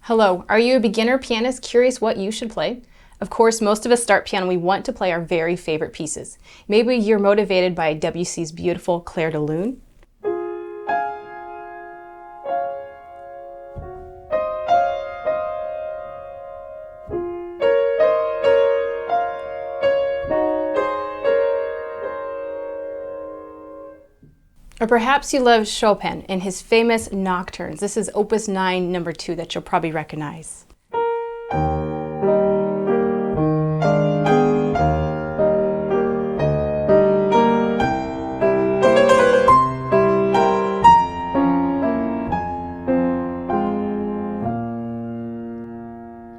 Hello, are you a beginner pianist curious what you should play? Of course, most of us start piano, we want to play our very favorite pieces. Maybe you're motivated by Debussy's beautiful Clair de Lune. Or perhaps you love Chopin and his famous Nocturnes. This is Opus 9, number 2 that you'll probably recognize.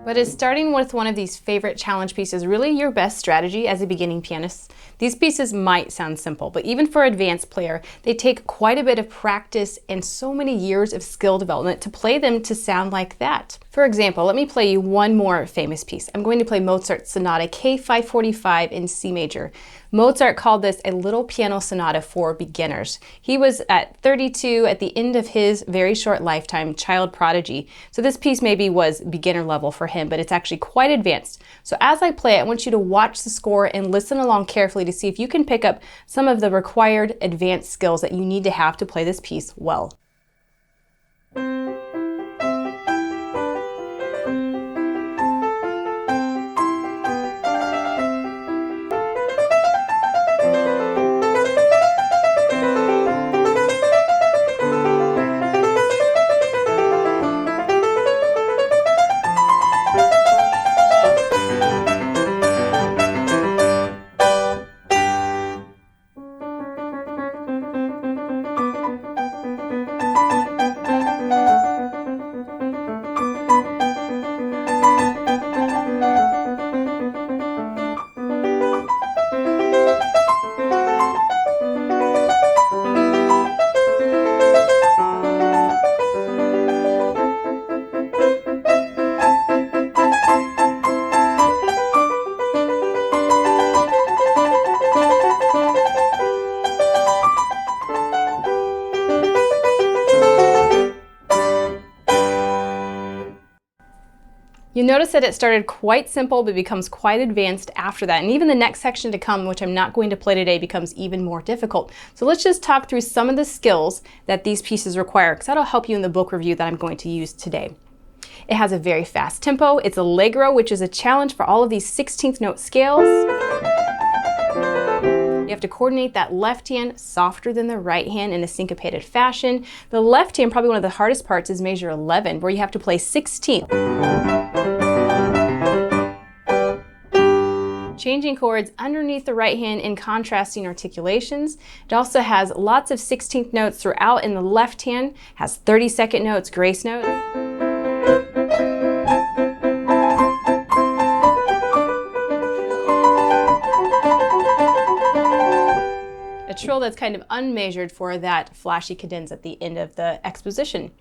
But is starting with one of these favorite challenge pieces really your best strategy as a beginning pianist? These pieces might sound simple, but even for an advanced player, they take quite a bit of practice and so many years of skill development to play them to sound like that. For example, let me play you one more famous piece. I'm going to play Mozart's Sonata K545 in C major. Mozart called this a little piano sonata for beginners. He was at 32 at the end of his very short lifetime, child prodigy. So this piece maybe was beginner level for him, but it's actually quite advanced. So as I play it, I want you to watch the score and listen along carefully to see if you can pick up some of the required advanced skills that you need to have to play this piece well. You notice that it started quite simple but becomes quite advanced after that. And even the next section to come, which I'm not going to play today, becomes even more difficult. So let's just talk through some of the skills that these pieces require, because that'll help you in the book review that I'm going to use today. It has a very fast tempo. It's allegro, which is a challenge for all of these 16th note scales. You have to coordinate that left hand softer than the right hand in a syncopated fashion. The left hand, probably one of the hardest parts, is measure 11, where you have to play 16th. Changing chords underneath the right hand in contrasting articulations. It also has lots of 16th notes throughout in the left hand, has 32nd notes, grace notes. A trill that's kind of unmeasured for that flashy cadence at the end of the exposition.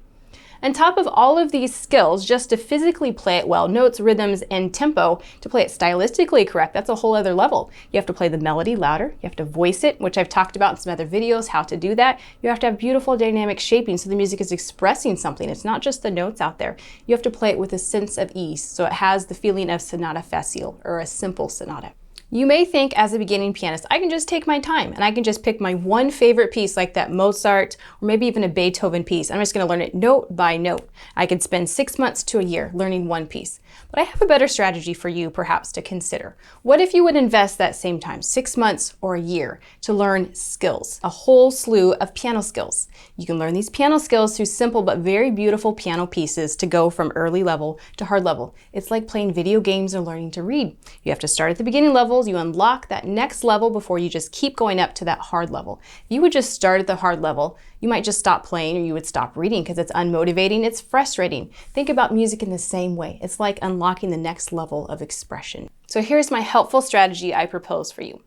On top of all of these skills, just to physically play it well, notes, rhythms, and tempo, to play it stylistically correct, that's a whole other level. You have to play the melody louder, you have to voice it, which I've talked about in some other videos, how to do that. You have to have beautiful dynamic shaping so the music is expressing something. It's not just the notes out there. You have to play it with a sense of ease, so it has the feeling of sonata facile, or a simple sonata. You may think as a beginning pianist, I can just take my time and I can just pick my one favorite piece like that Mozart or maybe even a Beethoven piece. I'm just going to learn it note by note. I could spend 6 months to a year learning one piece. But I have a better strategy for you perhaps to consider. What if you would invest that same time, 6 months or a year, to learn skills, a whole slew of piano skills? You can learn these piano skills through simple but very beautiful piano pieces to go from early level to hard level. It's like playing video games or learning to read. You have to start at the beginning levels, you unlock that next level before you just keep going up to that hard level. If you would just start at the hard level, you might just stop playing or you would stop reading because it's unmotivating, it's frustrating. Think about music in the same way. It's like unlocking the next level of expression. So here's my helpful strategy I propose for you.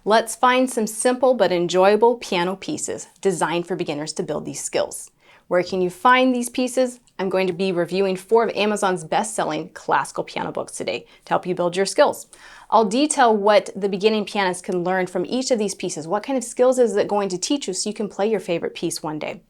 Let's find some simple but enjoyable piano pieces designed for beginners to build these skills. Where can you find these pieces? I'm going to be reviewing 4 of Amazon's best-selling classical piano books today to help you build your skills. I'll detail what the beginning pianist can learn from each of these pieces. What kind of skills is it going to teach you so you can play your favorite piece one day?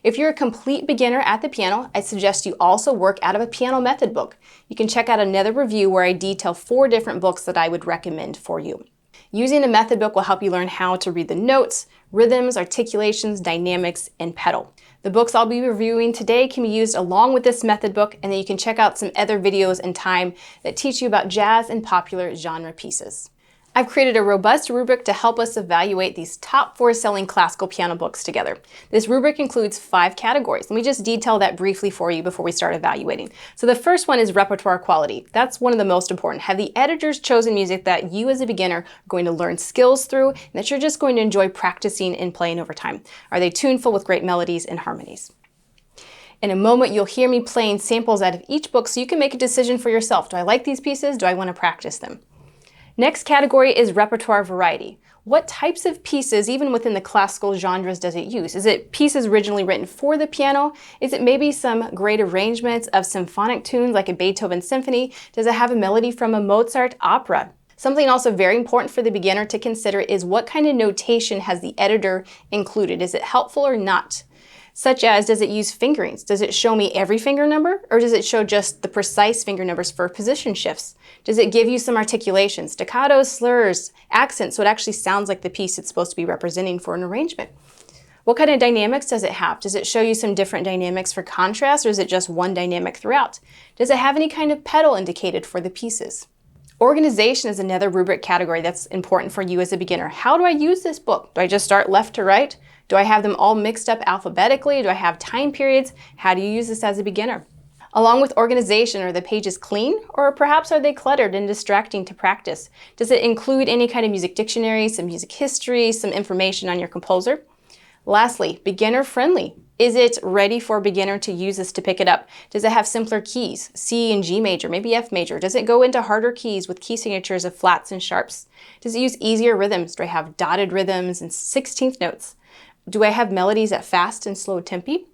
If you're a complete beginner at the piano, I suggest you also work out of a piano method book. You can check out another review where I detail 4 different books that I would recommend for you. Using a method book will help you learn how to read the notes, rhythms, articulations, dynamics, and pedal. The books I'll be reviewing today can be used along with this method book, and then you can check out some other videos in time that teach you about jazz and popular genre pieces. I've created a robust rubric to help us evaluate these top 4 selling classical piano books together. This rubric includes 5 categories. Let me just detail that briefly for you before we start evaluating. So the first one is repertoire quality. That's one of the most important. Have the editors chosen music that you as a beginner are going to learn skills through and that you're just going to enjoy practicing and playing over time? Are they tuneful with great melodies and harmonies? In a moment, you'll hear me playing samples out of each book so you can make a decision for yourself. Do I like these pieces? Do I want to practice them? Next category is repertoire variety. What types of pieces, even within the classical genres, does it use? Is it pieces originally written for the piano? Is it maybe some great arrangements of symphonic tunes like a Beethoven symphony? Does it have a melody from a Mozart opera? Something also very important for the beginner to consider is what kind of notation has the editor included? Is it helpful or not? Such as, does it use fingerings? Does it show me every finger number, or does it show just the precise finger numbers for position shifts? Does it give you some articulations, staccatos, slurs, accents, so it actually sounds like the piece it's supposed to be representing for an arrangement? What kind of dynamics does it have? Does it show you some different dynamics for contrast, or is it just one dynamic throughout? Does it have any kind of pedal indicated for the pieces? Organization is another rubric category that's important for you as a beginner. How do I use this book? Do I just start left to right? Do I have them all mixed up alphabetically? Do I have time periods? How do you use this as a beginner? Along with organization, are the pages clean, or perhaps are they cluttered and distracting to practice? Does it include any kind of music dictionary, some music history, some information on your composer? Lastly, beginner friendly. Is it ready for a beginner to use this to pick it up? Does it have simpler keys, C and G major, maybe F major? Does it go into harder keys with key signatures of flats and sharps? Does it use easier rhythms? Do I have dotted rhythms and 16th notes? Do I have melodies at fast and slow tempi?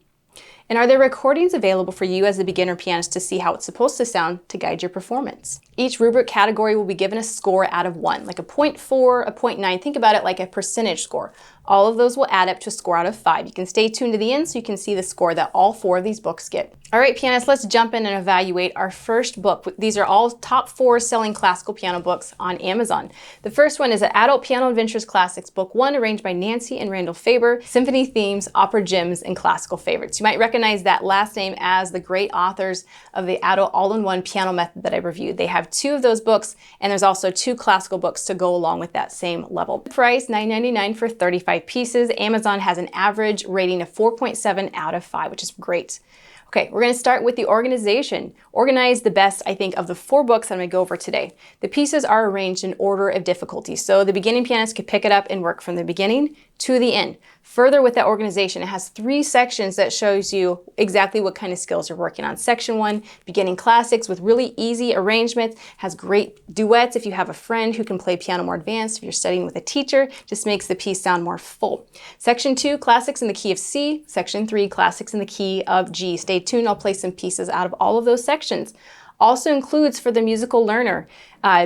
And are there recordings available for you as a beginner pianist to see how it's supposed to sound to guide your performance? Each rubric category will be given a score out of 1, like a 0.4, a 0.9. Think about it like a percentage score. All of those will add up to a score out of 5. You can stay tuned to the end so you can see the score that all 4 of these books get. All right, pianists, let's jump in and evaluate our first book. These are all top 4 selling classical piano books on Amazon. The first one is an Adult Piano Adventures Classics, Book 1, arranged by Nancy and Randall Faber, Symphony Themes, Opera Gems, and Classical Favorites. You might recognize that last name as the great authors of the Adult All-in-One Piano Method that I reviewed. They have 2 of those books, and there's also 2 classical books to go along with that same level. Price, $9.99 for 35 pieces. Amazon has an average rating of 4.7 out of 5, which is great. Okay, we're going to start with the organization. Organize the best, I think, of the 4 books I'm going to go over today. The pieces are arranged in order of difficulty, so the beginning pianist could pick it up and work from the beginning to the end. Further with that organization, it has 3 sections that shows you exactly what kind of skills you're working on. Section 1, beginning classics with really easy arrangements, has great duets if you have a friend who can play piano more advanced, if you're studying with a teacher, just makes the piece sound more full. Section 2, classics in the key of C. Section 3, classics in the key of G. Stay tuned, I'll play some pieces out of all of those sections. Also includes for the musical learner,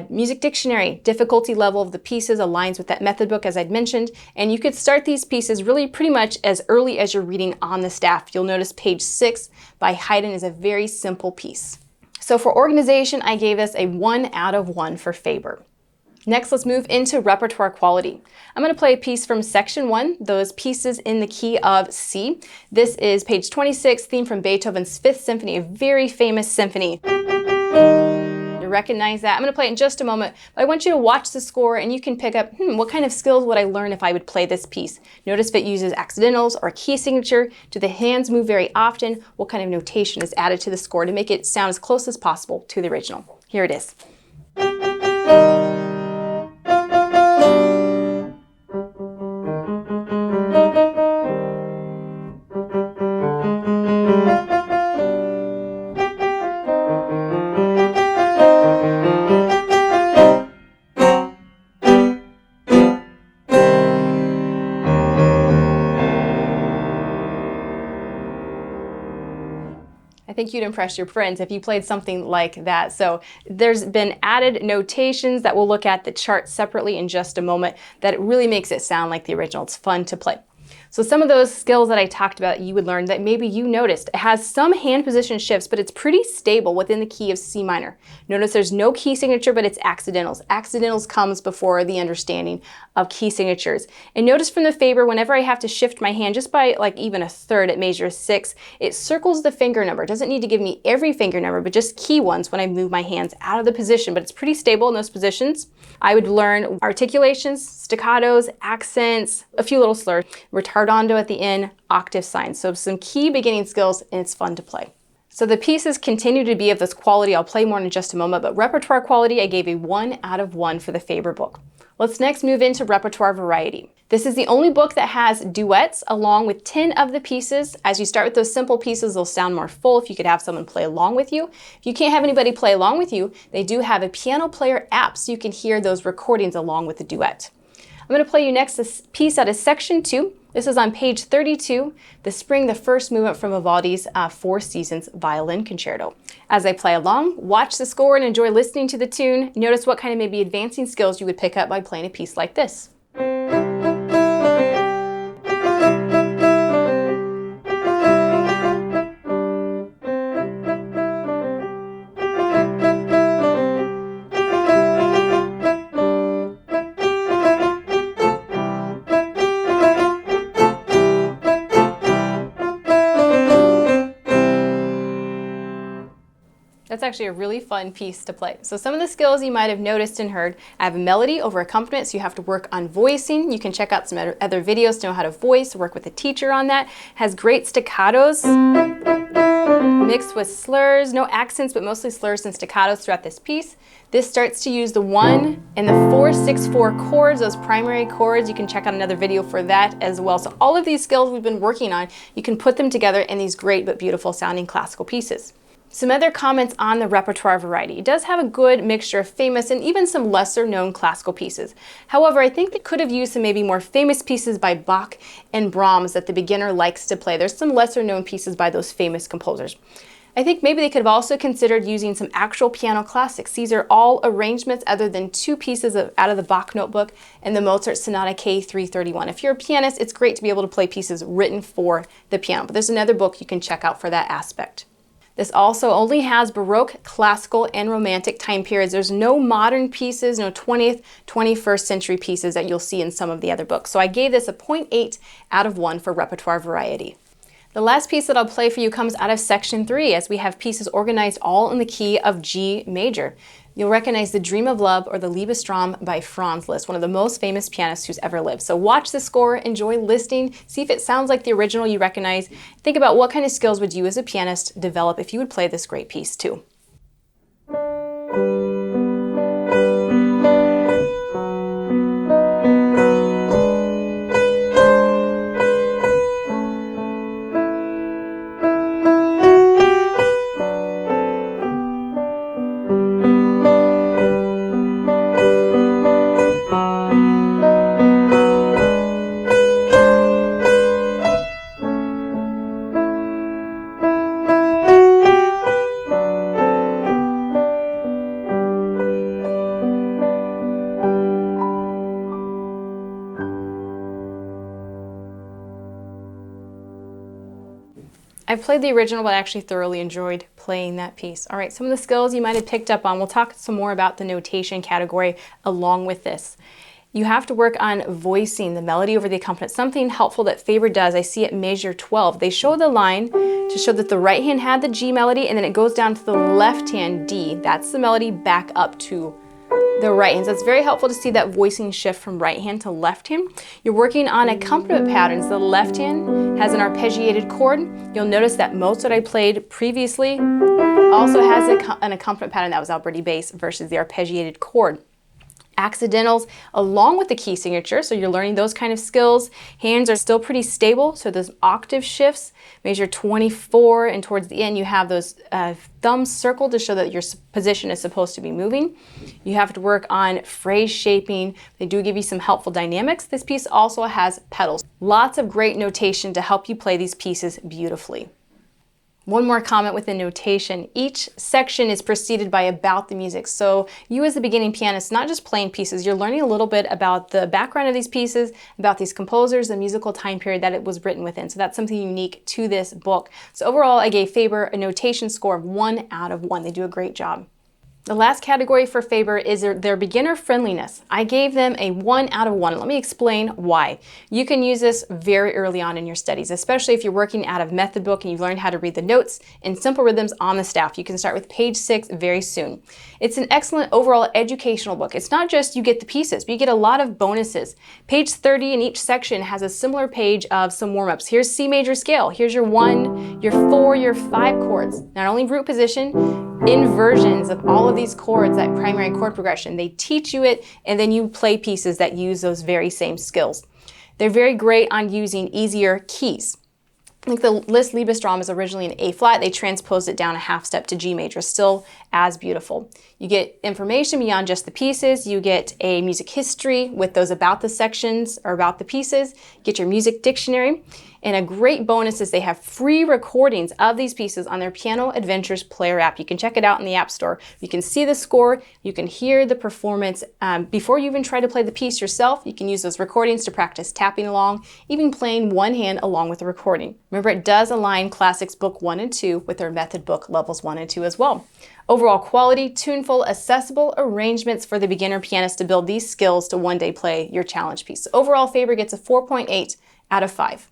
music dictionary, difficulty level of the pieces aligns with that method book as I'd mentioned, and you could start these pieces really pretty much as early as you're reading on the staff. You'll notice page 6 by Haydn is a very simple piece. So for organization, I gave this a 1 out of 1 for Faber. Next, let's move into repertoire quality. I'm going to play a piece from section 1, those pieces in the key of C. This is page 26, theme from Beethoven's 5th Symphony, a very famous symphony. You recognize that. I'm going to play it in just a moment, but I want you to watch the score and you can pick up, what kind of skills would I learn if I would play this piece? Notice if it uses accidentals or key signature. Do the hands move very often? What kind of notation is added to the score to make it sound as close as possible to the original? Here it is. I think you'd impress your friends if you played something like that. So there's been added notations that we'll look at the chart separately in just a moment that it really makes it sound like the original. It's fun to play. So some of those skills that I talked about you would learn that maybe you noticed. It has some hand position shifts, but it's pretty stable within the key of C minor. Notice there's no key signature, but it's accidentals. Accidentals comes before the understanding of key signatures. And notice from the Faber, whenever I have to shift my hand just by like even a third at measure 6, it circles the finger number. It doesn't need to give me every finger number, but just key ones when I move my hands out of the position, but it's pretty stable in those positions. I would learn articulations, staccatos, accents, a few little slurs, retardando at the end, octave signs. So some key beginning skills, and it's fun to play. So the pieces continue to be of this quality. I'll play more in just a moment, but repertoire quality, I gave a 1 out of 1 for the Faber book. Let's next move into repertoire variety. This is the only book that has duets along with 10 of the pieces. As you start with those simple pieces, they'll sound more full if you could have someone play along with you. If you can't have anybody play along with you, they do have a piano player app so you can hear those recordings along with the duet. I'm going to play you next this piece out of section 2. This is on page 32, the Spring, the first movement from Vivaldi's Four Seasons Violin Concerto. As I play along, watch the score and enjoy listening to the tune. Notice what kind of maybe advancing skills you would pick up by playing a piece like this. That's actually a really fun piece to play. So some of the skills you might have noticed and heard, I have a melody over accompaniment, so you have to work on voicing. You can check out some other videos to know how to voice, work with a teacher on that. Has great staccatos mixed with slurs, no accents, but mostly slurs and staccatos throughout this piece. This starts to use the 1 and the 4-6-4 chords, those primary chords. You can check out another video for that as well. So all of these skills we've been working on, you can put them together in these great but beautiful sounding classical pieces. Some other comments on the repertoire variety. It does have a good mixture of famous and even some lesser known classical pieces. However, I think they could have used some maybe more famous pieces by Bach and Brahms that the beginner likes to play. There's some lesser known pieces by those famous composers. I think maybe they could have also considered using some actual piano classics. These are all arrangements other than 2 pieces out of the Bach notebook and the Mozart Sonata K331. If you're a pianist, it's great to be able to play pieces written for the piano, but there's another book you can check out for that aspect. This also only has Baroque, Classical, and Romantic time periods. There's no modern pieces, no 20th, 21st century pieces that you'll see in some of the other books. So I gave this a 0.8 out of 1 for repertoire variety. The last piece that I'll play for you comes out of section 3, as we have pieces organized all in the key of G major. You'll recognize the Dream of Love or the Liebestraum by Franz Liszt, one of the most famous pianists who's ever lived. So watch the score, enjoy listening, see if it sounds like the original you recognize. Think about what kind of skills would you as a pianist develop if you would play this great piece too. I've played the original, but I actually thoroughly enjoyed playing that piece. All right, some of the skills you might have picked up on. We'll talk some more about the notation category along with this. You have to work on voicing the melody over the accompaniment. Something helpful that Faber does, I see at measure 12. They show the line to show that the right hand had the G melody, and then it goes down to the left hand D. That's the melody back up to the right hand. So it's very helpful to see that voicing shift from right hand to left hand. You're working on accompaniment patterns. The left hand has an arpeggiated chord. You'll notice that most that I played previously also has an accompaniment pattern that was Alberti bass versus the arpeggiated chord. Accidentals along with the key signature, so you're learning those kind of skills. Hands are still pretty stable, so those octave shifts, measure 24, and towards the end you have those thumbs circled to show that your position is supposed to be moving. You have to work on phrase shaping. They do give you some helpful dynamics. This piece also has pedals. Lots of great notation to help you play these pieces beautifully. One more comment with the notation. Each section is preceded by about the music. So you as a beginning pianist, not just playing pieces, you're learning a little bit about the background of these pieces, about these composers, the musical time period that it was written within. So that's something unique to this book. So overall, I gave Faber a notation score of 1 out of 1. They do a great job. The last category for Faber is their beginner friendliness. I gave them a 1 out of 1. Let me explain why. You can use this very early on in your studies, especially if you're working out of method book and you've learned how to read the notes in simple rhythms on the staff. You can start with page 6 very soon. It's an excellent overall educational book. It's not just you get the pieces, but you get a lot of bonuses. Page 30 in each section has a similar page of some warm-ups. Here's C major scale. Here's your 1, your 4, your 5 chords. Not only root position, inversions of all of these chords, that primary chord progression. They teach you it, and then you play pieces that use those very same skills. They're very great on using easier keys. I think the Liszt Liebestraum is originally an A flat. They transposed it down a half step to G major, still as beautiful. You get information beyond just the pieces. You get a music history with those about the sections or about the pieces. You get your music dictionary. And a great bonus is they have free recordings of these pieces on their Piano Adventures Player app. You can check it out in the App Store. You can see the score. You can hear the performance. Before you even try to play the piece yourself, you can use those recordings to practice tapping along, even playing one hand along with the recording. Remember, it does align Classics Book 1 and 2 with their Method Book Levels 1 and 2 as well. Overall quality, tuneful, accessible arrangements for the beginner pianist to build these skills to one day play your challenge piece. So overall, Faber gets a 4.8 out of 5.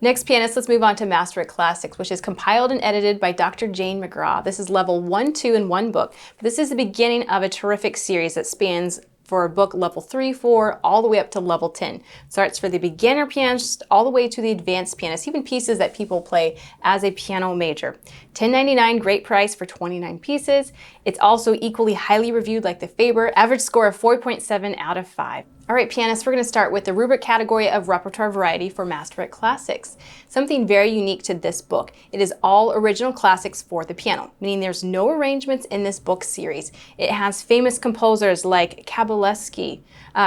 Next pianist, let's move on to Masterwork Classics, which is compiled and edited by Dr. Jane McGraw. This is level 1, 2 in one book. But this is the beginning of a terrific series that spans for book level 3, 4, all the way up to level 10. Starts for the beginner pianist all the way to the advanced pianist, even pieces that people play as a piano major. $10.99, great price for 29 pieces. It's also equally highly reviewed like the Faber, average score of 4.7 out of 5. All right, pianists, we're going to start with the Rubric category of repertoire variety for Masterwork Classics. Something very unique to this book. It is all original classics for the piano, meaning there's no arrangements in this book series. It has famous composers like Kabalevsky,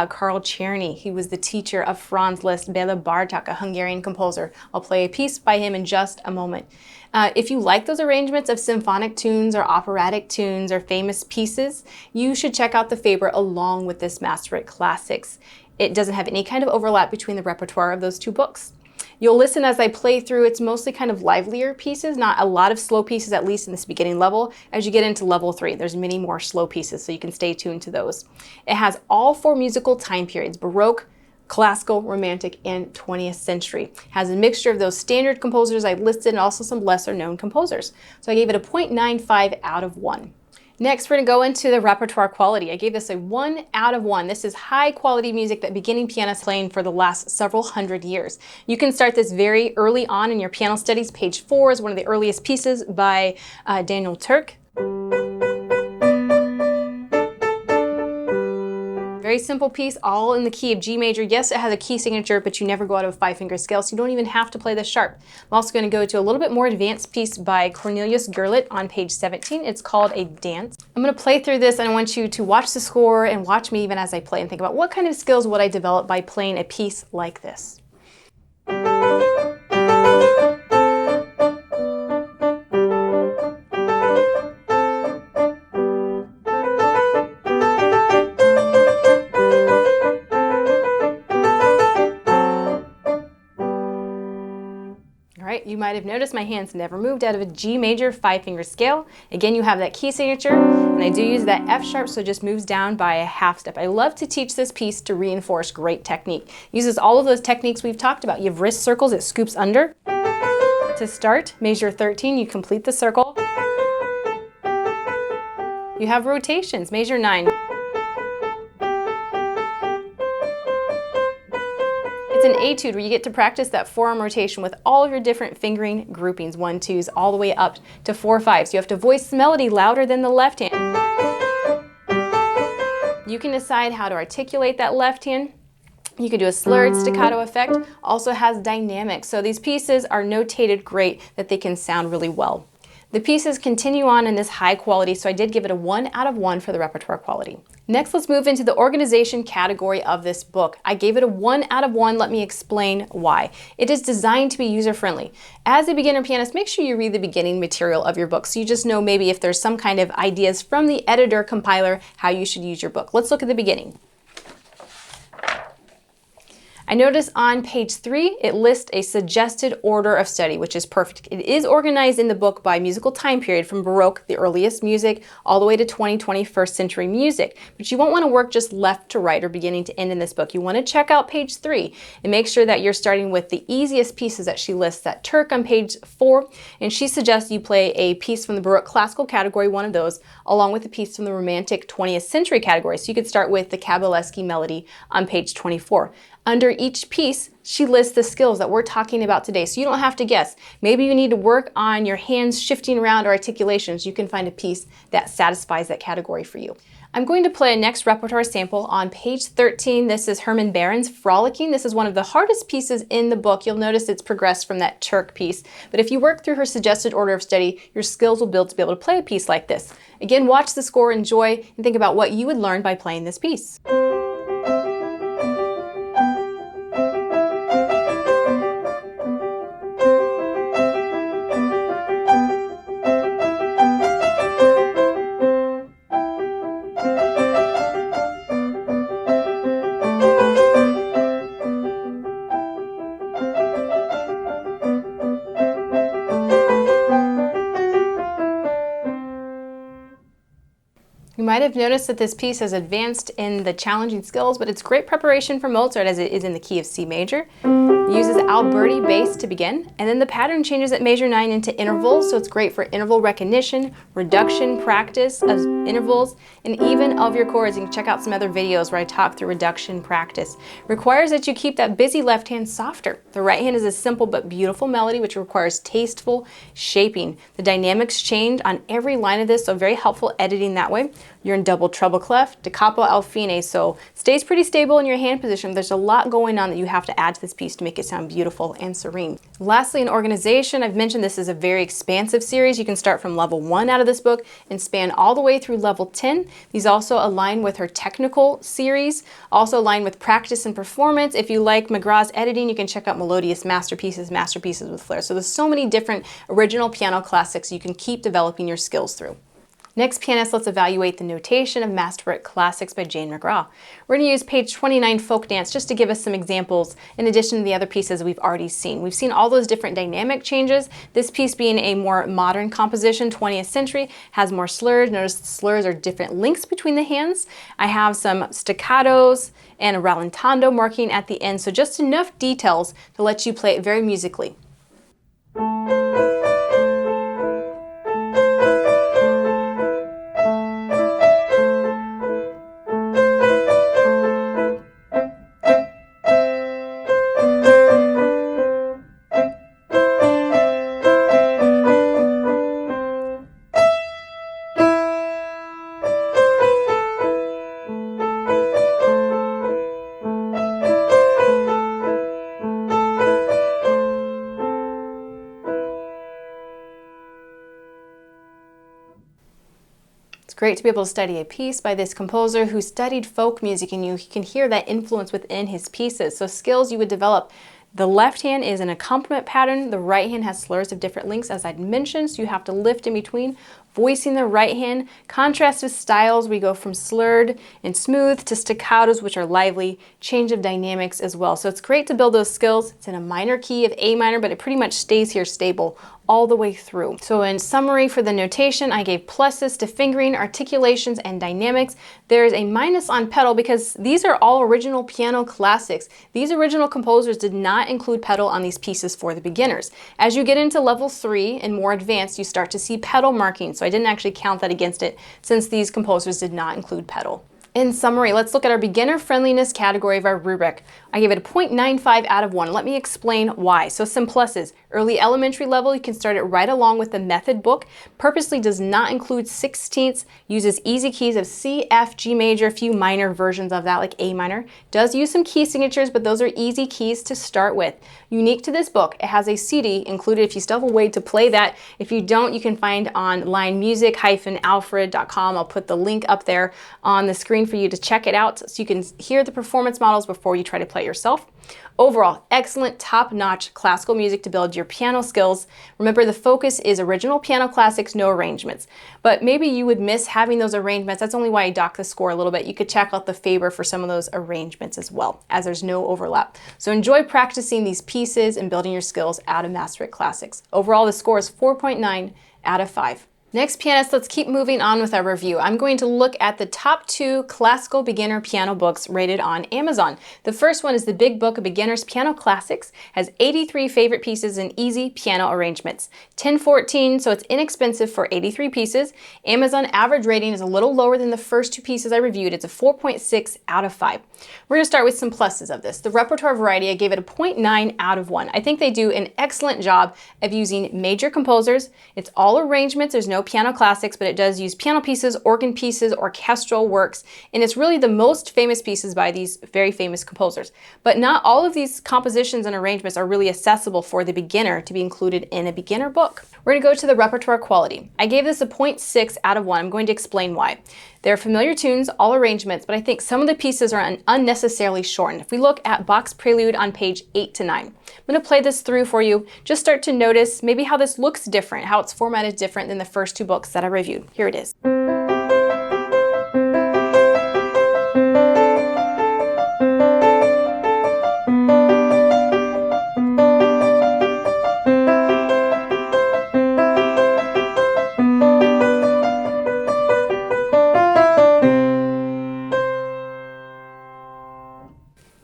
Karl Czerny. He was the teacher of Franz Liszt, Béla Bartók, a Hungarian composer. I'll play a piece by him in just a moment. If you like those arrangements of symphonic tunes or operatic tunes or famous pieces, you should check out the Faber along with this Masterwork Classics. It doesn't have any kind of overlap between the repertoire of those two books. You'll listen as I play through. It's mostly kind of livelier pieces, not a lot of slow pieces, at least in this beginning level. As you get into level 3, there's many more slow pieces, so you can stay tuned to those. It has all 4 musical time periods: Baroque, Classical, Romantic, and 20th century. Has a mixture of those standard composers I've listed and also some lesser known composers. So I gave it a 0.95 out of 1. Next, we're going to go into the repertoire quality. I gave this a 1 out of 1. This is high quality music that beginning pianists playing for the last several hundred years. You can start this very early on in your piano studies. Page 4 is one of the earliest pieces by Daniel Turk. Very simple piece, all in the key of G major. Yes, it has a key signature, but you never go out of a 5-finger scale, so you don't even have to play this sharp. I'm also going to go to a little bit more advanced piece by Cornelius Gurlitt on page 17. It's called A Dance. I'm going to play through this, and I want you to watch the score and watch me even as I play and think about what kind of skills would I develop by playing a piece like this. You might have noticed my hands never moved out of a G major 5-finger scale. Again, you have that key signature, and I do use that F sharp, so it just moves down by a half step. I love to teach this piece to reinforce great technique. Uses all of those techniques we've talked about. You have wrist circles, it scoops under. To start, measure 13, you complete the circle. You have rotations, measure 9. It's an etude where you get to practice that forearm rotation with all of your different fingering groupings, 1, 2s, all the way up to 4, 5s. You have to voice the melody louder than the left hand. You can decide how to articulate that left hand. You can do a slurred staccato effect. Also has dynamics. So these pieces are notated great that they can sound really well. The pieces continue on in this high quality, so I did give it a 1 out of 1 for the repertoire quality. Next, let's move into the organization category of this book. I gave it a 1 out of 1. Let me explain why. It is designed to be user-friendly. As a beginner pianist, make sure you read the beginning material of your book so you just know maybe if there's some kind of ideas from the editor compiler how you should use your book. Let's look at the beginning. I notice on page 3, it lists a suggested order of study, which is perfect. It is organized in the book by musical time period from Baroque, the earliest music, all the way to 21st century music. But you won't want to work just left to right or beginning to end in this book. You want to check out page 3 and make sure that you're starting with the easiest pieces that she lists. That Turk on page 4, and she suggests you play a piece from the Baroque classical category, one of those, along with a piece from the Romantic 20th century category. So you could start with the Kabalevsky melody on page 24. Under each piece, she lists the skills that we're talking about today, so you don't have to guess. Maybe you need to work on your hands shifting around or articulations. You can find a piece that satisfies that category for you. I'm going to play a next repertoire sample on page 13. This is Herman Baron's Frolicking. This is one of the hardest pieces in the book. You'll notice it's progressed from that Turk piece. But if you work through her suggested order of study, your skills will build to be able to play a piece like this. Again, watch the score, enjoy, and think about what you would learn by playing this piece. You might have noticed that this piece has advanced in the challenging skills, but it's great preparation for Mozart as it is in the key of C major. It uses Alberti bass to begin, and then the pattern changes at measure 9 into intervals, so it's great for interval recognition, reduction practice of intervals, and even of your chords. You can check out some other videos where I talk through reduction practice. Requires that you keep that busy left hand softer. The right hand is a simple but beautiful melody which requires tasteful shaping. The dynamics change on every line of this, so very helpful editing that way. You're in double treble clef, da capo al fine, so stays pretty stable in your hand position. There's a lot going on that you have to add to this piece to make it sound beautiful and serene. Lastly, in organization, I've mentioned this is a very expansive series. You can start from level 1 out of this book and span all the way through level 10. These also align with her technical series, also align with practice and performance. If you like McGraw's editing, you can check out Melodious Masterpieces, Masterpieces with Flair. So there's so many different original piano classics you can keep developing your skills through. Next, pianists, let's evaluate the notation of Masterwork Classics by Jane McGraw. We're going to use page 29, Folk Dance, just to give us some examples in addition to the other pieces we've already seen. We've seen all those different dynamic changes. This piece being a more modern composition, 20th century, has more slurs. Notice the slurs are different links between the hands. I have some staccatos and a rallentando marking at the end, so just enough details to let you play it very musically. It's great to be able to study a piece by this composer who studied folk music, and you can hear that influence within his pieces. So skills you would develop. The left hand is an accompaniment pattern. The right hand has slurs of different lengths, as I'd mentioned, so you have to lift in between. Voicing the right hand. Contrast with styles, we go from slurred and smooth to staccatos, which are lively. Change of dynamics as well. So it's great to build those skills. It's in a minor key of A minor, but it pretty much stays here stable all the way through. So in summary for the notation, I gave pluses to fingering, articulations, and dynamics. There's a minus on pedal because these are all original piano classics. These original composers did not include pedal on these pieces for the beginners. As you get into level 3 and more advanced, you start to see pedal markings. So I didn't actually count that against it since these composers did not include pedal. In summary, let's look at our beginner friendliness category of our rubric. I gave it a 0.95 out of 1. Let me explain why. So some pluses. Early elementary level, you can start it right along with the method book. Purposely does not include sixteenths, uses easy keys of C, F, G major, a few minor versions of that like A minor. Does use some key signatures, but those are easy keys to start with. Unique to this book, it has a CD included if you still have a way to play that. If you don't, you can find online music-alfred.com. I'll put the link up there on the screen for you to check it out so you can hear the performance models before you try to play yourself. Overall, excellent, top-notch classical music to build your piano skills. Remember, the focus is original piano classics, no arrangements. But maybe you would miss having those arrangements. That's only why I docked the score a little bit. You could check out the Faber for some of those arrangements as well, as there's no overlap. So enjoy practicing these pieces and building your skills out of Masterwork Classics. Overall, the score is 4.9 out of 5. Next, pianists, let's keep moving on with our review. I'm going to look at the top 2 classical beginner piano books rated on Amazon. The first one is the Big Book of Beginner's Piano Classics, has 83 favorite pieces and easy piano arrangements. 1014, so it's inexpensive for 83 pieces. Amazon average rating is a little lower than the first 2 pieces I reviewed. It's a 4.6 out of 5. We're gonna start with some pluses of this. The repertoire variety, I gave it a 0.9 out of 1. I think they do an excellent job of using major composers. It's all arrangements, there's no piano classics, but it does use piano pieces, organ pieces, orchestral works, and it's really the most famous pieces by these very famous composers. But not all of these compositions and arrangements are really accessible for the beginner to be included in a beginner book. We're going to go to the repertoire quality. I gave this a 0.6 out of 1. I'm going to explain why. They're familiar tunes, all arrangements, but I think some of the pieces are unnecessarily shortened. If we look at Bach's Prelude on page 8 to 9, I'm going to play this through for you. Just start to notice maybe how this looks different, how it's formatted different than the first 2 books that I reviewed. Here it is.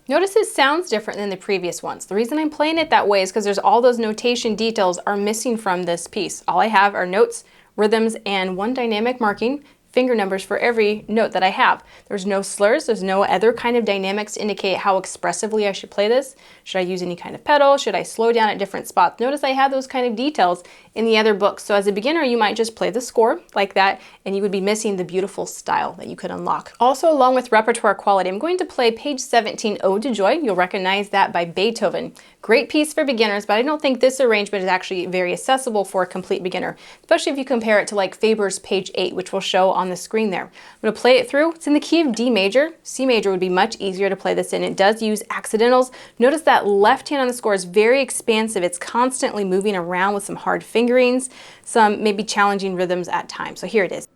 Notice it sounds different than the previous ones. The reason I'm playing it that way is because there's all those notation details are missing from this piece. All I have are notes, rhythms, and 1 dynamic marking, finger numbers for every note that I have. There's no slurs, there's no other kind of dynamics to indicate how expressively I should play this. Should I use any kind of pedal? Should I slow down at different spots? Notice I have those kind of details in the other books. So as a beginner, you might just play the score like that, and you would be missing the beautiful style that you could unlock. Also, along with repertoire quality, I'm going to play page 17, Ode to Joy. You'll recognize that by Beethoven. Great piece for beginners, but I don't think this arrangement is actually very accessible for a complete beginner, especially if you compare it to like Faber's page 8, which we'll show on the screen there. I'm going to play it through. It's in the key of D major. C major would be much easier to play this in. It does use accidentals. Notice that left hand on the score is very expansive. It's constantly moving around with some hard fingerings, some maybe challenging rhythms at times. So here it is.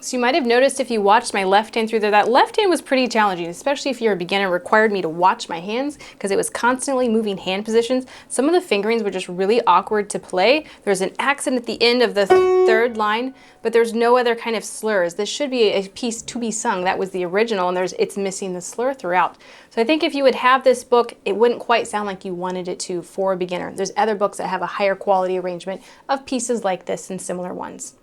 So you might have noticed if you watched my left hand through there, that left hand was pretty challenging, especially if you're a beginner. It required me to watch my hands because it was constantly moving hand positions. Some of the fingerings were just really awkward to play. There's an accent at the end of the 3rd line, but there's no other kind of slurs. This should be a piece to be sung. That was the original, and it's missing the slur throughout. So I think if you would have this book, it wouldn't quite sound like you wanted it to for a beginner. There's other books that have a higher quality arrangement of pieces like this and similar ones.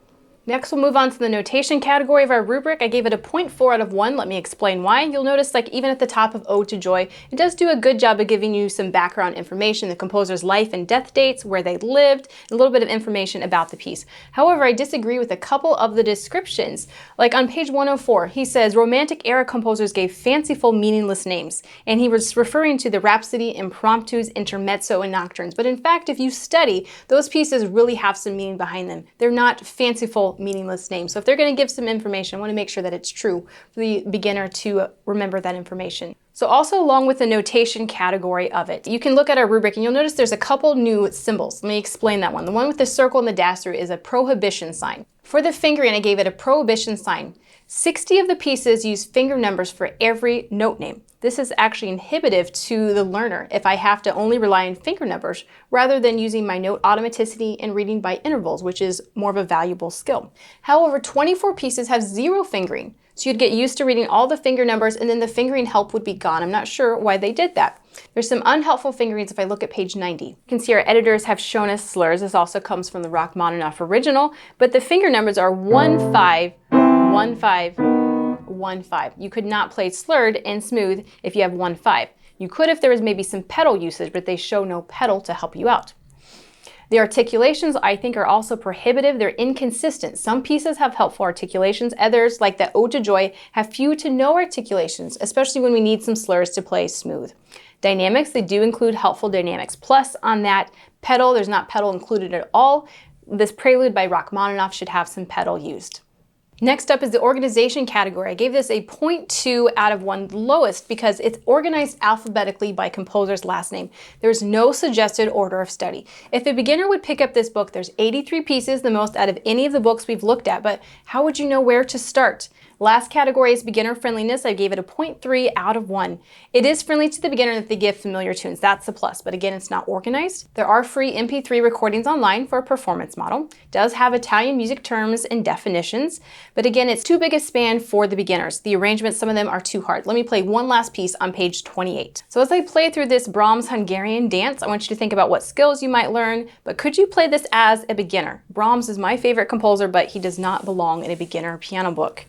Next, we'll move on to the notation category of our rubric. I gave it a 0.4 out of 1. Let me explain why. You'll notice, like even at the top of Ode to Joy, it does do a good job of giving you some background information, the composer's life and death dates, where they lived, and a little bit of information about the piece. However, I disagree with a couple of the descriptions. Like on page 104, he says, Romantic era composers gave fanciful, meaningless names. And he was referring to the Rhapsody, Impromptus, Intermezzo, and Nocturnes. But in fact, if you study, those pieces really have some meaning behind them. They're not fanciful, meaningless names. So if they're going to give some information, I want to make sure that it's true for the beginner to remember that information. So also along with the notation category of it, you can look at our rubric and you'll notice there's a couple new symbols. Let me explain that one. The one with the circle and the dash through is a prohibition sign. For the fingering, I gave it a prohibition sign. 60 of the pieces use finger numbers for every note name. This is actually inhibitive to the learner if I have to only rely on finger numbers rather than using my note automaticity and reading by intervals, which is more of a valuable skill. However, 24 pieces have 0 fingering. So you'd get used to reading all the finger numbers and then the fingering help would be gone. I'm not sure why they did that. There's some unhelpful fingerings if I look at page 90. You can see our editors have shown us slurs. This also comes from the Rachmaninoff original, but the finger numbers are 1, 5, 1, 5, 1, 5. You could not play slurred and smooth if you have 1, 5. You could if there was maybe some pedal usage, but they show no pedal to help you out. The articulations, I think, are also prohibitive. They're inconsistent. Some pieces have helpful articulations. Others, like the Ode to Joy, have few to no articulations, especially when we need some slurs to play smooth. Dynamics, they do include helpful dynamics. Plus, on that pedal, there's not pedal included at all. This Prelude by Rachmaninoff should have some pedal used. Next up is the organization category. I gave this a 0.2 out of 1, the lowest, because it's organized alphabetically by composer's last name. There's no suggested order of study. If a beginner would pick up this book, there's 83 pieces, the most out of any of the books we've looked at, but how would you know where to start? Last category is beginner friendliness. I gave it a 0.3 out of 1. It is friendly to the beginner that they give familiar tunes. That's the plus, but again, it's not organized. There are free MP3 recordings online for a performance model. It does have Italian music terms and definitions, but again, it's too big a span for the beginners. The arrangements, some of them are too hard. Let me play one last piece on page 28. So as I play through this Brahms Hungarian dance, I want you to think about what skills you might learn, but could you play this as a beginner? Brahms is my favorite composer, but he does not belong in a beginner piano book.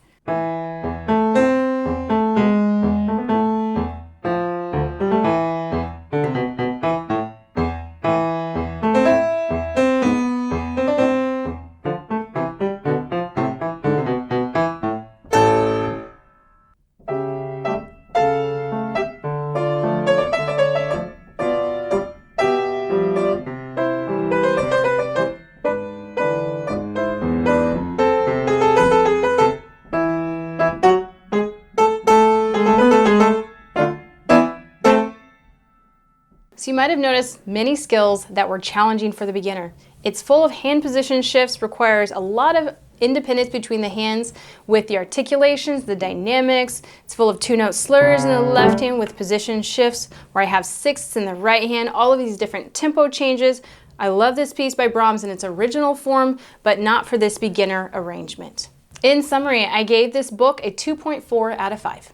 So you might have noticed many skills that were challenging for the beginner. It's full of hand position shifts, requires a lot of independence between the hands with the articulations, the dynamics. It's full of 2-note slurs in the left hand with position shifts where I have sixths in the right hand, all of these different tempo changes. I love this piece by Brahms in its original form, but not for this beginner arrangement. In summary, I gave this book a 2.4 out of 5.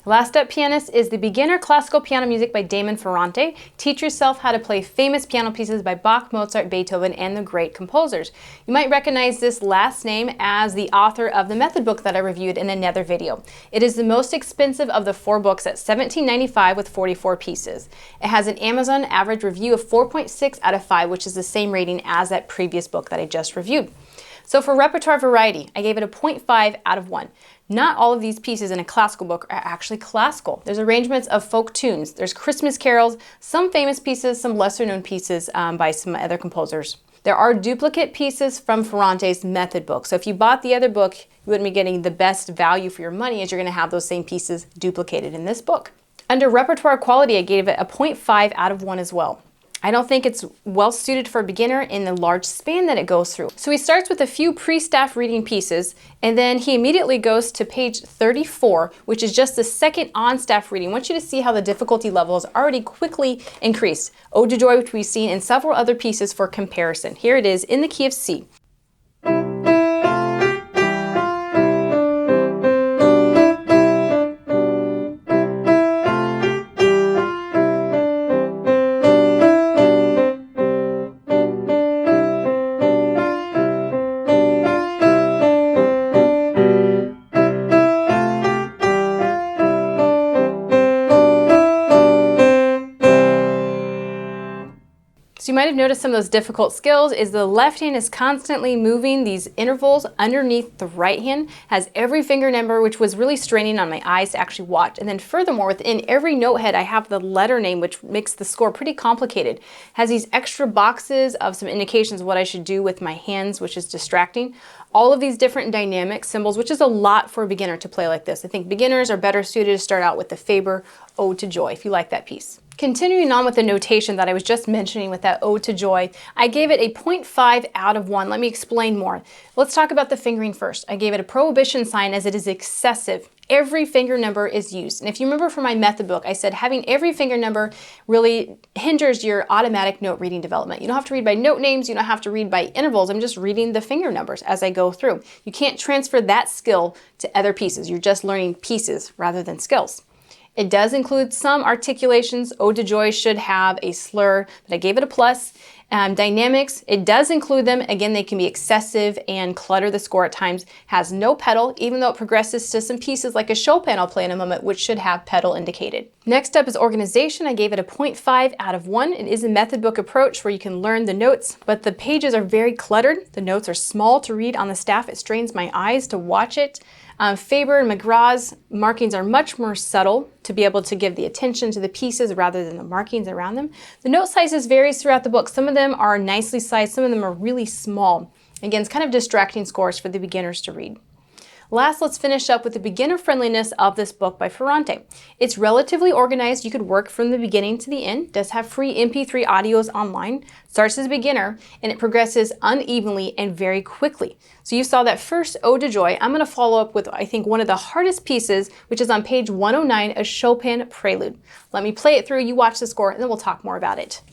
Last up, pianist, is the Beginner Classical Piano Music by Damon Ferrante. Teach yourself how to play famous piano pieces by Bach, Mozart, Beethoven, and the great composers. You might recognize this last name as the author of the method book that I reviewed in another video. It is the most expensive of the 4 books at $17.95 with 44 pieces. It has an Amazon average review of 4.6 out of 5, which is the same rating as that previous book that I just reviewed. So for repertoire variety, I gave it a 0.5 out of 1. Not all of these pieces in a classical book are actually classical. There's arrangements of folk tunes, there's Christmas carols, some famous pieces, some lesser known pieces by some other composers. There are duplicate pieces from Ferrante's method book. So if you bought the other book, you wouldn't be getting the best value for your money as you're gonna have those same pieces duplicated in this book. Under repertoire quality, I gave it a 0.5 out of 1 as well. I don't think it's well suited for a beginner in the large span that it goes through. So he starts with a few pre-staff reading pieces, and then he immediately goes to page 34, which is just the second on-staff reading. I want you to see how the difficulty level is already quickly increased. Ode to Joy, which we've seen in several other pieces for comparison. Here it is in the key of C. So you might have noticed some of those difficult skills is the left hand is constantly moving these intervals underneath the right hand, has every finger number, which was really straining on my eyes to actually watch. And then furthermore, within every note head, I have the letter name, which makes the score pretty complicated. Has these extra boxes of some indications of what I should do with my hands, which is distracting. All of these different dynamic symbols, which is a lot for a beginner to play like this. I think beginners are better suited to start out with the Faber Ode to Joy, if you like that piece. Continuing on with the notation that I was just mentioning with that Ode to Joy, I gave it a 0.5 out of 1. Let me explain more. Let's talk about the fingering first. I gave it a prohibition sign as it is excessive. Every finger number is used. And if you remember from my method book, I said having every finger number really hinders your automatic note reading development. You don't have to read by note names. You don't have to read by intervals. I'm just reading the finger numbers as I go through. You can't transfer that skill to other pieces. You're just learning pieces rather than skills. It does include some articulations. Ode to Joy should have a slur, but I gave it a plus. Dynamics, it does include them. Again, they can be excessive and clutter the score at times. Has no pedal, even though it progresses to some pieces like a Chopin I'll play in a moment, which should have pedal indicated. Next up is organization. I gave it a 0.5 out of 1. It is a method book approach where you can learn the notes, but the pages are very cluttered. The notes are small to read on the staff. It strains my eyes to watch it. Faber and McGraw's markings are much more subtle to be able to give the attention to the pieces rather than the markings around them. The note sizes varies throughout the book. Some of them are nicely sized, some of them are really small. Again, it's kind of distracting scores for the beginners to read. Last, let's finish up with the beginner friendliness of this book by Ferrante. It's relatively organized. You could work from the beginning to the end. It does have free MP3 audios online. Starts as a beginner and it progresses unevenly and very quickly. So you saw that first Ode to Joy. I'm going to follow up with, I think, one of the hardest pieces, which is on page 109, a Chopin Prelude. Let me play it through, you watch the score, and then we'll talk more about it.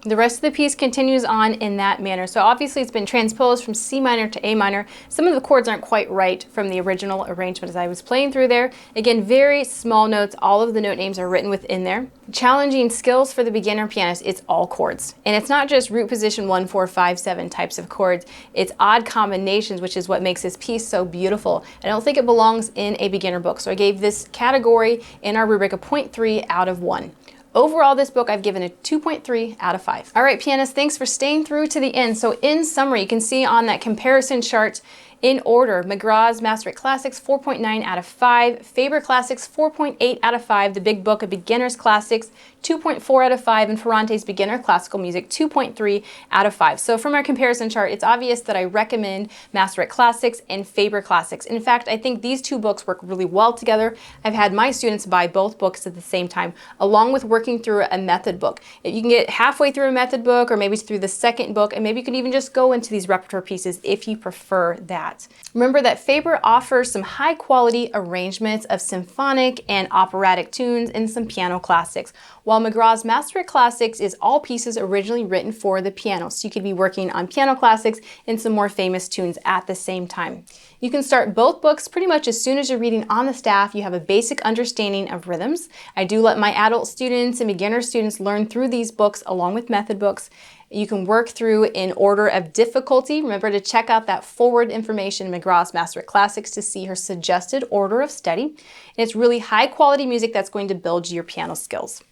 The rest of the piece continues on in that manner. So obviously it's been transposed from C minor to A minor. Some of the chords aren't quite right from the original arrangement as I was playing through there. Again, very small notes. All of the note names are written within there. Challenging skills for the beginner pianist, it's all chords. And it's not just root position 1, 4, 5, 7 types of chords. It's odd combinations, which is what makes this piece so beautiful. I don't think it belongs in a beginner book. So I gave this category in our rubric a 0.3 out of 1. Overall, this book I've given a 2.3 out of 5. All right, pianists, thanks for staying through to the end. So in summary, you can see on that comparison chart in order, McGraw's Masterwork Classics, 4.9 out of 5. Faber Classics, 4.8 out of 5. The Big Book of Beginner's Classics, 2.4 out of 5. And Ferrante's Beginner Classical Music, 2.3 out of 5. So from our comparison chart, it's obvious that I recommend Masterwork Classics and Faber Classics. In fact, I think these two books work really well together. I've had my students buy both books at the same time, along with working through a method book. If you can get halfway through a method book or maybe through the second book, and maybe you can even just go into these repertoire pieces if you prefer that. Remember that Faber offers some high quality arrangements of symphonic and operatic tunes and some piano classics, while McGraw's Masterwork Classics is all pieces originally written for the piano. So you could be working on piano classics and some more famous tunes at the same time. You can start both books pretty much as soon as you're reading on the staff. You have a basic understanding of rhythms. I do let my adult students and beginner students learn through these books along with method books. You can work through in order of difficulty. Remember to check out that forward information in McGraw's Masterwork Classics to see her suggested order of study. And it's really high quality music that's going to build your piano skills.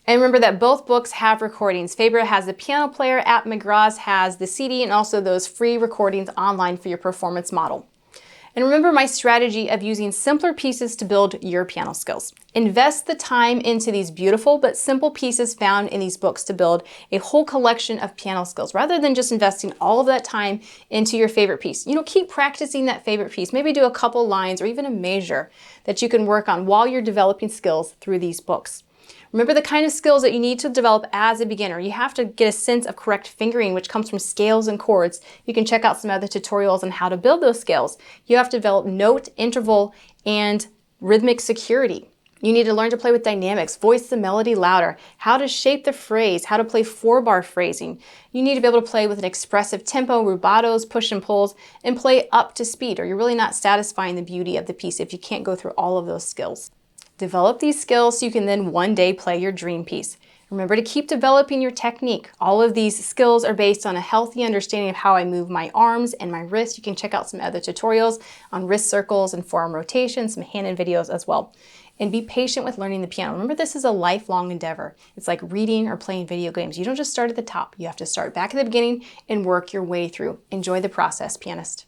And remember that both books have recordings. Faber has the piano player app, McGraw's has the CD, and also those free recordings online for your performance model. And remember my strategy of using simpler pieces to build your piano skills. Invest the time into these beautiful but simple pieces found in these books to build a whole collection of piano skills rather than just investing all of that time into your favorite piece. Keep practicing that favorite piece. Maybe do a couple lines or even a measure that you can work on while you're developing skills through these books. Remember the kind of skills that you need to develop as a beginner. You have to get a sense of correct fingering, which comes from scales and chords. You can check out some other tutorials on how to build those scales. You have to develop note, interval, and rhythmic security. You need to learn to play with dynamics, voice the melody louder, how to shape the phrase, how to play 4-bar phrasing. You need to be able to play with an expressive tempo, rubatos, push and pulls, and play up to speed, or you're really not satisfying the beauty of the piece if you can't go through all of those skills. Develop these skills so you can then one day play your dream piece. Remember to keep developing your technique. All of these skills are based on a healthy understanding of how I move my arms and my wrists. You can check out some other tutorials on wrist circles and forearm rotation, some hand-in videos as well. And be patient with learning the piano. Remember, this is a lifelong endeavor. It's like reading or playing video games. You don't just start at the top. You have to start back at the beginning and work your way through. Enjoy the process, pianist.